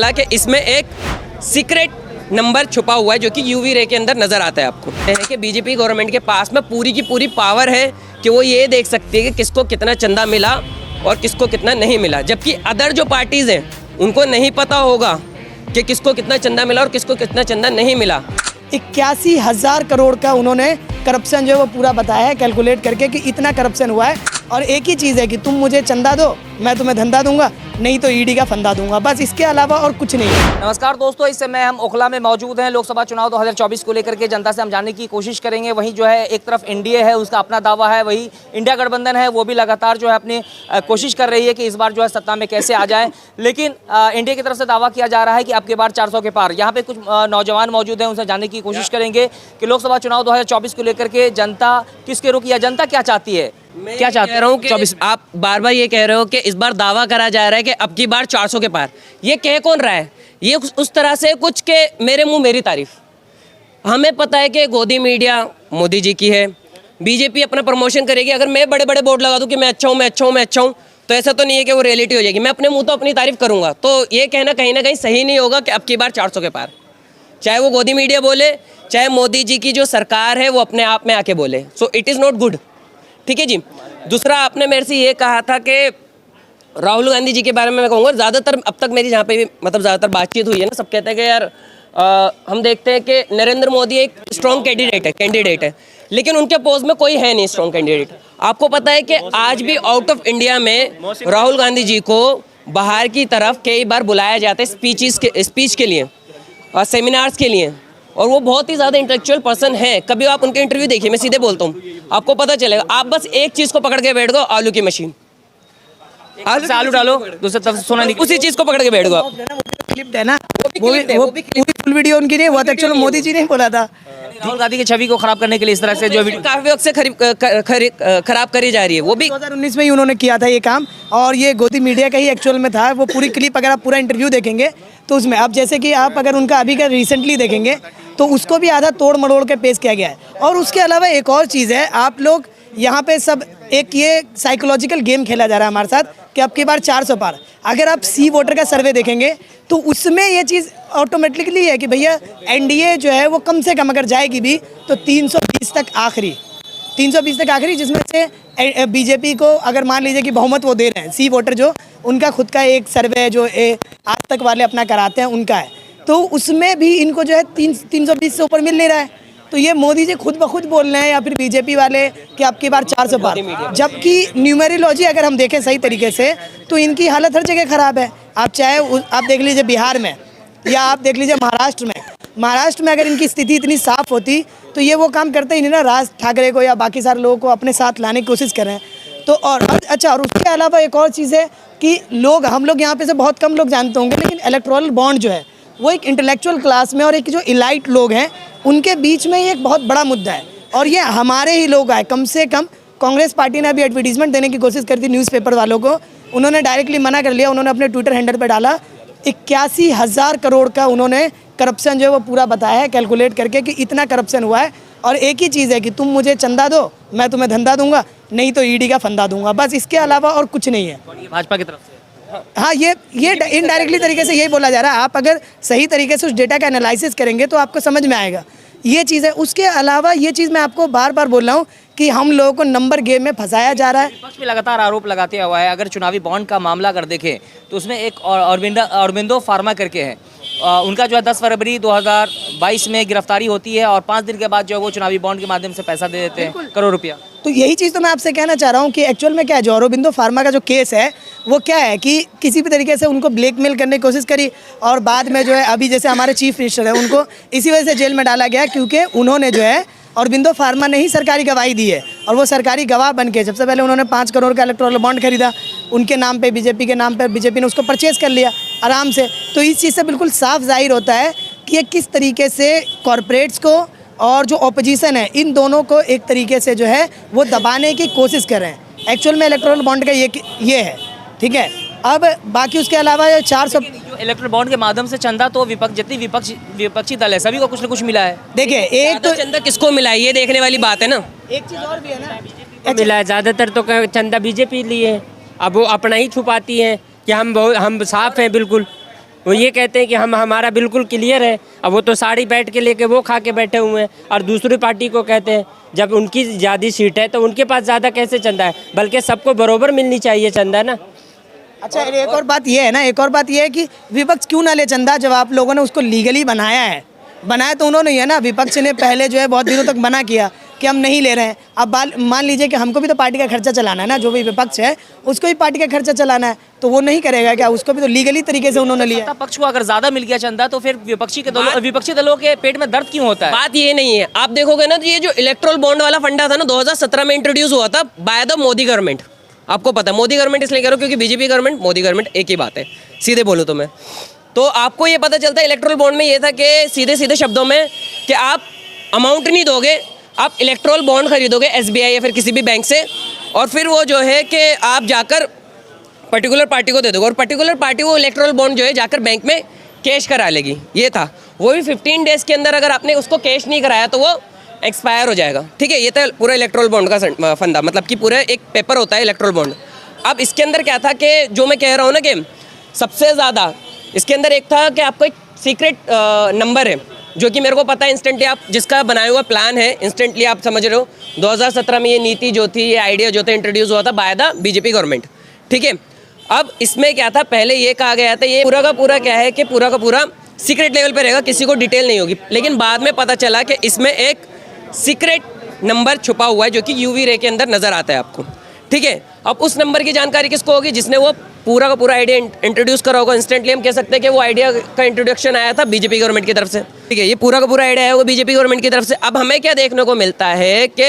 हालांकि इसमें एक सीक्रेट नंबर छुपा हुआ है जो कि यूवी रे के अंदर नजर आता है आपको। है कि बीजेपी गवर्नमेंट के पास में पूरी की पूरी पावर है कि वो ये देख सकती है कि किसको कितना चंदा मिला और किसको कितना नहीं मिला, जबकि अदर जो पार्टीज हैं उनको नहीं पता होगा कि किसको कितना चंदा मिला और किसको कितना चंदा नहीं मिला। 81,000 करोड़ का उन्होंने करप्शन जो है वो पूरा बताया है कैलकुलेट करके कि इतना करप्शन हुआ है। और एक ही चीज़ है कि तुम मुझे चंदा दो, मैं तुम्हें धंधा दूंगा, नहीं तो ईडी का फंदा दूंगा, बस इसके अलावा और कुछ नहीं है। नमस्कार दोस्तों, इस समय हम ओखला में मौजूद हैं। लोकसभा चुनाव 2024 को लेकर के जनता से हम जानने की कोशिश करेंगे। वहीं जो है एक तरफ एनडीए है, उसका अपना दावा है, वहीं इंडिया गठबंधन है, वो भी लगातार जो है अपनी कोशिश कर रही है कि इस बार जो है सत्ता में कैसे आ जाए। लेकिन एनडीए की तरफ से दावा किया जा रहा है कि अब की बार 400 के पार। यहाँ पे कुछ नौजवान मौजूद हैं, उनसे जानने की कोशिश करेंगे कि लोकसभा चुनाव 2024 को लेकर के जनता किसके रुख या जनता क्या चाहती है, क्या चाहते रहा हूँ कि आप बार बार ये कह रहे हो कि इस बार दावा करा जा रहा है कि अब की बार 400 के पार। ये कह कौन रहा है? ये उस तरह से कुछ के मेरे मुंह मेरी तारीफ। हमें पता है कि गोदी मीडिया मोदी जी की है, बीजेपी अपना प्रमोशन करेगी। अगर मैं बड़े बड़े बोर्ड लगा दूं कि मैं अच्छा हूँ, मैं अच्छा हूँ, मैं अच्छा हूँ, तो ऐसा तो नहीं है कि वो रियलिटी हो जाएगी। मैं अपने मुंह तो अपनी तारीफ करूँगा, तो ये कहना कहीं ना कहीं सही नहीं होगा कि अब की बार 400 के पार। चाहे वो गोदी मीडिया बोले, चाहे मोदी जी की जो सरकार है वो अपने आप में आके बोले, so it is not good. ठीक है जी। दूसरा, आपने मेरे से ये कहा था कि राहुल गांधी जी के बारे में मैं कहूँगा, ज़्यादातर अब तक मेरी जहाँ पे भी मतलब ज़्यादातर बातचीत हुई है ना, सब कहते हैं कि यार हम देखते हैं कि नरेंद्र मोदी एक स्ट्रॉन्ग कैंडिडेट है, लेकिन उनके पोस्ट में कोई है नहीं स्ट्रॉन्ग कैंडिडेट। आपको पता है कि आज भी आउट ऑफ इंडिया में राहुल गांधी जी को बाहर की तरफ कई बार बुलाया जाता है स्पीच के लिए और सेमिनार्स के लिए, और वो बहुत ही ज़्यादा इंटेलेक्चुअल पर्सन है। कभी आप उनके इंटरव्यू देखिए, मैं सीधे बोलता हूँ, आपको पता चलेगा। आप बस एक चीज़ को पकड़ के बैठ गो, आलू की मशीन, आलू डालो, दूसरी तरफ सोना निकले, उसी चीज़ को पकड़ के बैठ गो आप। क्लिप है ना, वो पूरी फुल वीडियो उनकी नहीं, वो तो एक्चुअली मोदी जी ने बोला था। राहुल गांधी की छवि को खराब करने के लिए इस तरह से जो वीडियो काफ़ी वक्त से खराब करी जा रही है। वो भी 2019 में ही उन्होंने किया था ये काम, और ये गोदी मीडिया का ही एक्चुअल में था। वो पूरी क्लिप अगर आप पूरा इंटरव्यू देखेंगे तो उसमें अब जैसे कि आप अगर उनका अभी का रिसेंटली देखेंगे तो उसको भी आधा तोड़ मड़ोड़ के पेश किया गया है। और उसके अलावा एक और चीज़ है, आप लोग यहाँ पे सब एक ये साइकोलॉजिकल गेम खेला जा रहा है हमारे साथ कि अब की बार 400 पार। अगर आप सी वोटर का सर्वे देखेंगे तो उसमें ये चीज़ ऑटोमेटिकली है कि भैया एनडीए जो है वो कम से कम अगर जाएगी भी तो 320 तक आखिरी, 320 तक आखिरी, जिसमें से बीजेपी को अगर मान लीजिए कि बहुमत वो दे रहे हैं। सी वोटर जो उनका खुद का एक सर्वे जो आज तक वाले अपना कराते हैं उनका है, तो उसमें भी इनको जो है 320 से ऊपर मिल नहीं रहा है। तो ये मोदी जी खुद ब खुद बोल रहे हैं या फिर बीजेपी वाले कि अब की बार 400 पार, जबकि न्यूमेरोलॉजी अगर हम देखें सही तरीके से तो इनकी हालत हर जगह ख़राब है। आप चाहे आप देख लीजिए बिहार में, या आप देख लीजिए महाराष्ट्र में अगर इनकी स्थिति इतनी साफ होती तो ये वो काम करते ही नहीं ना, राज ठाकरे को या बाकी सारे लोगों को अपने साथ लाने की कोशिश कर रहे हैं। तो और अच्छा, और उसके अलावा एक और चीज़ है कि हम लोग यहाँ पे से बहुत कम लोग जानते होंगे, लेकिन इलेक्टोरल बॉन्ड जो है वो एक इंटेलेक्चुअल क्लास में और एक जो इलाइट लोग हैं उनके बीच में ये एक बहुत बड़ा मुद्दा है। और ये हमारे ही लोग आए, कम से कम कांग्रेस पार्टी ने अभी एडवर्टीजमेंट देने की कोशिश करी थी न्यूज़पेपर वालों को, उन्होंने डायरेक्टली मना कर लिया। उन्होंने अपने ट्विटर हैंडल पर डाला 81,000 करोड़ का उन्होंने करप्शन जो है वो पूरा बताया है कैलकुलेट करके कि इतना करप्शन हुआ है। और एक ही चीज़ है कि तुम मुझे चंदा दो, मैं तुम्हें धंधा दूंगा, नहीं तो ईडी का फंदा दूंगा, बस इसके अलावा और कुछ नहीं है भाजपा की तरफ से। हाँ, ये इनडायरेक्टली तरीके से यही बोला जा रहा है। आप अगर सही तरीके से उस डेटा का एनालिसिस करेंगे तो आपको समझ में आएगा ये चीज़ है। उसके अलावा ये चीज़ मैं आपको बार बार बोल रहा हूँ कि हम लोगों को नंबर गेम में फंसाया जा रहा है। विपक्ष भी लगातार आरोप लगाते हुआ है। अगर चुनावी बॉन्ड का मामला अगर देखें तो उसमें एक अरबिंदो फार्मा करके है, उनका जो है 10 फरवरी 2022 में गिरफ्तारी होती है और 5 दिन के बाद जो है वो चुनावी बॉन्ड के माध्यम से पैसा दे देते हैं, करोड़ रुपया। तो यही चीज़ तो मैं आपसे कहना चाह रहा हूँ कि एक्चुअल में क्या है, जो अरबिंदो फार्मा का जो केस है वो क्या है कि किसी भी तरीके से उनको ब्लैकमेल करने की कोशिश करी, और बाद में जो है अभी जैसे हमारे चीफ मिनिस्टर है उनको इसी वजह से जेल में डाला गया क्योंकि उन्होंने जो है अरबिंदो फार्मा ने ही सरकारी गवाही दी है। और वो सरकारी गवाह बन के सबसे पहले उन्होंने 5 करोड़ का इलेक्टोरल बॉन्ड खरीदा उनके नाम पे, बीजेपी के नाम पे, बीजेपी ने उसको परचेज कर लिया आराम से। तो इस चीज़ से बिल्कुल साफ जाहिर होता है कि ये किस तरीके से कॉरपोरेट्स को और जो ऑपोजिशन है इन दोनों को एक तरीके से जो है वो दबाने की कोशिश कर रहे हैं। एक्चुअल में इलेक्टोरल बॉन्ड का ये है, ठीक है। अब बाकी उसके अलावा 400 इलेक्ट्रल बॉन्ड के माध्यम से चंदा तो जितनी विपक्षी दल है सभी को कुछ न कुछ मिला है। देखिए, एक तो चंदा किसको मिला है ये देखने वाली बात है ना। एक चीज़ और भी है ना, मिला है ज़्यादातर तो चंदा बीजेपी लिए है। अब वो अपना ही छुपाती है कि हम साफ हैं बिल्कुल, वो ये कहते हैं कि हम हमारा बिल्कुल क्लियर है। अब वो तो साड़ी बैठ के लेके वो खा के बैठे हुए हैं, और दूसरी पार्टी को कहते हैं जब उनकी ज़्यादा सीट है तो उनके पास ज़्यादा कैसे चंदा है, बल्कि सबको बरोबर मिलनी चाहिए चंदा ना। अच्छा, एक और बात ये है ना, एक और बात ये है कि विपक्ष क्यों ना ले चंदा, जब आप लोगों ने उसको लीगली बनाया तो उन्होंने ही है ना। विपक्ष ने पहले जो है बहुत दिनों तक मना किया कि हम नहीं ले रहे हैं। अब मान लीजिए कि हमको भी तो पार्टी का खर्चा चलाना है ना, जो भी विपक्ष है उसको भी पार्टी का खर्चा चलाना है, तो वो नहीं करेगा क्या? उसको भी तो लीगली तरीके से उन्होंने लिया। सत्ता पक्ष को अगर ज्यादा मिल गया चंदा तो फिर विपक्षी दलों के पेट में दर्द क्यों होता है? बात ये नहीं है, आप देखोगे ना, तो ये जो इलेक्ट्रल बॉन्ड वाला फंडा था ना 2017 में इंट्रोड्यूस हुआ था बाय द मोदी गवर्नमेंट। आपको पता है मोदी गवर्नमेंट इसलिए कह रहा हूँ क्योंकि बीजेपी गवर्नमेंट मोदी गवर्नमेंट एक ही बात है, सीधे बोलूँ तो मैं। तो आपको ये पता चलता है इलेक्ट्रल बॉन्ड में ये था कि सीधे सीधे शब्दों में कि आप अमाउंट नहीं दोगे, आप इलेक्ट्रल बॉन्ड खरीदोगे एसबीआई या फिर किसी भी बैंक से, और फिर वो जो है कि आप जाकर पर्टिकुलर पार्टी को दे दोगे, और पर्टिकुलर पार्टी वो इलेक्ट्रल बॉन्ड जो है जाकर बैंक में कैश करा लेगी। ये था, वो भी 15 डेज़ के अंदर अगर आपने उसको कैश नहीं कराया तो वो एक्सपायर हो जाएगा। ठीक है, ये था पूरा इलेक्ट्रल बॉन्ड का फंदा, मतलब कि पूरा एक पेपर होता है इलेक्ट्रल बॉन्ड। अब इसके अंदर क्या था कि जो मैं कह रहा हूँ ना कि सबसे ज़्यादा इसके अंदर एक था कि आपको एक सीक्रेट नंबर है जो कि मेरे को पता है इंस्टेंटली, आप जिसका बनाया हुआ प्लान है इंस्टेंटली आप समझ रहे हो। 2017 में ये नीति जो थी, ये आइडिया जो था इंट्रोड्यूस हुआ था बाय द बीजेपी गवर्नमेंट। ठीक है, अब इसमें क्या था, पहले ये कहा गया था ये पूरा का पूरा क्या है कि पूरा का पूरा सीक्रेट लेवल पे रहेगा, किसी को डिटेल नहीं होगी। लेकिन बाद में पता चला कि इसमें एक सीक्रेट नंबर छुपा हुआ है जो कि यूवी रे के अंदर नज़र आता है आपको। ठीक है, अब उस नंबर की जानकारी किसको होगी? जिसने वो पूरा का पूरा आइडिया इंट्रोड्यूस करा होगा। इंस्टेंटली हम कह सकते हैं कि वो आइडिया का इंट्रोडक्शन आया था बीजेपी गवर्नमेंट की तरफ से। ठीक है, ये पूरा का पूरा आइडिया है वो बीजेपी गवर्नमेंट की तरफ से। अब हमें क्या देखने को मिलता है कि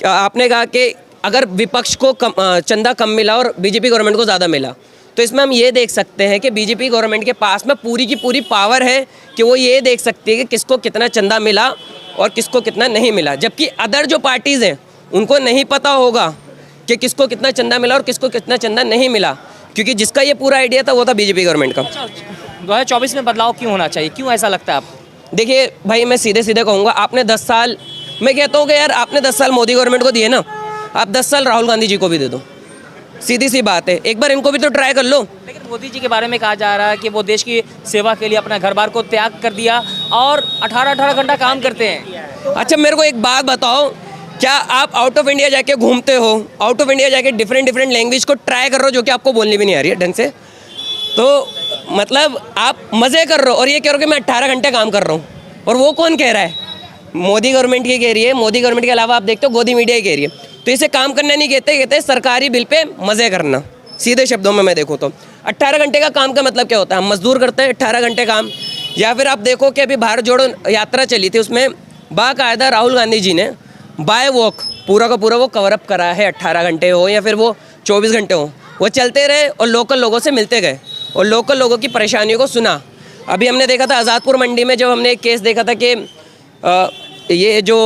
आपने कहा कि अगर विपक्ष को चंदा कम मिला और बीजेपी गवर्नमेंट को ज़्यादा मिला, तो इसमें हम ये देख सकते हैं कि बीजेपी गवर्नमेंट के पास में पूरी की पूरी पावर है कि वो ये देख सकती है कि किसको कितना चंदा मिला और किसको कितना नहीं मिला। जबकि अदर जो पार्टीज़ हैं उनको नहीं पता होगा कि किसको कितना चंदा मिला और किसको कितना चंदा नहीं मिला, क्योंकि जिसका ये पूरा आइडिया था वो था बीजेपी गवर्नमेंट का। 2024 में बदलाव क्यों होना चाहिए, क्यों ऐसा लगता है आपको? देखिए भाई, मैं सीधे सीधे कहूँगा, आपने 10 साल, मैं कहता हूँ कि यार आपने 10 साल मोदी गवर्नमेंट को दिए ना, आप 10 साल राहुल गांधी जी को भी दे दो। सीधी सी बात है, एक बार इनको भी तो ट्राई कर लो। लेकिन मोदी जी के बारे में कहा जा रहा है कि वो देश की सेवा के लिए अपना घर बार को त्याग कर दिया और 18-18 घंटा काम करते हैं। अच्छा, मेरे को एक बात बताओ, क्या आप आउट ऑफ इंडिया जाके घूमते हो, आउट ऑफ इंडिया जाके डिफरेंट लैंग्वेज को ट्राई कर रहे हो जो कि आपको बोलनी भी नहीं आ रही है ढंग से, तो मतलब आप मज़े कर रहे हो और ये कह रहे हो कि मैं 18 घंटे काम कर रहा हूँ। और वो कौन कह रहा है? मोदी गवर्नमेंट की कह रही है। मोदी गवर्नमेंट के अलावा आप देखते हो गोदी मीडिया ही कह रही है। तो इसे काम करना नहीं कहते, कहते हैं सरकारी बिल पे मज़े करना। सीधे शब्दों में मैं देखूँ तो 18 घंटे का काम का मतलब क्या होता है? हम मजदूर करते हैं 18 घंटे काम। या फिर आप देखो कि अभी भारत जोड़ो यात्रा चली थी, उसमें बाकायदा राहुल गांधी जी ने बाय वॉक पूरा का पूरा वो कवर अप करा है। 18 घंटे हो या फिर वो 24 घंटे हो, वो चलते रहे और लोकल लोगों से मिलते गए और लोकल लोगों की परेशानियों को सुना। अभी हमने देखा था आज़ादपुर मंडी में, जब हमने एक केस देखा था कि ये जो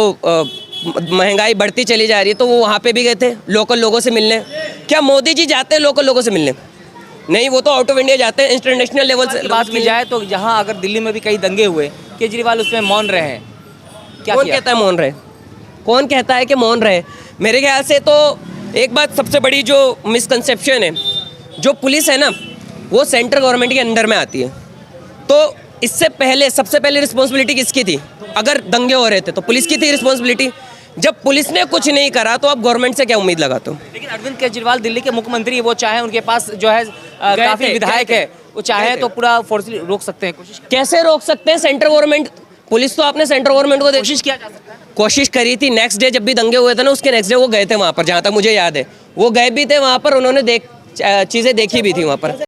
महंगाई बढ़ती चली जा रही है, तो वो वहाँ पे भी गए थे लोकल लोगों से मिलने। क्या मोदी जी जाते हैं लोकल लोगों से मिलने? नहीं, वो तो आउट ऑफ इंडिया जाते हैं, इंटरनेशनल लेवल से। बात की जाए तो यहाँ अगर दिल्ली में भी कई दंगे हुए, केजरीवाल उसमें मौन रहे हैं, क्या कौन किया? कहता है मौन रहे? कौन कहता है कि मौन रहे? मेरे ख्याल से तो एक बात सबसे बड़ी जो मिसकंसेप्शन है, जो पुलिस है ना वो सेंट्रल गवर्नमेंट के अंडर में आती है। तो इससे पहले सबसे पहले रिस्पॉन्सिबिलिटी किसकी थी? अगर दंगे हो रहे थे तो पुलिस की थी रिस्पॉन्सिबिलिटी। जब पुलिस ने कुछ नहीं करा तो आप गवर्नमेंट से क्या उम्मीद लगाते हो? लेकिन अरविंद केजरीवाल दिल्ली के मुख्यमंत्री, वो चाहे उनके पास जो है काफी विधायक है, वो चाहे तो पूरा फोर्सली रोक सकते हैं। कोशिश कैसे रोक सकते हैं? सेंट्रल गवर्नमेंट, पुलिस तो आपने सेंट्रल गवर्नमेंट को कोशिश किया जा सकता है। कोशिश करी थी। नेक्स्ट डे जब भी दंगे हुए थे ना, उसके नेक्स्ट डे वो गए थे वहाँ पर, जहाँ तक मुझे याद है वो गए भी थे वहाँ पर, उन्होंने चीज़ें देखी भी थी वहाँ पर।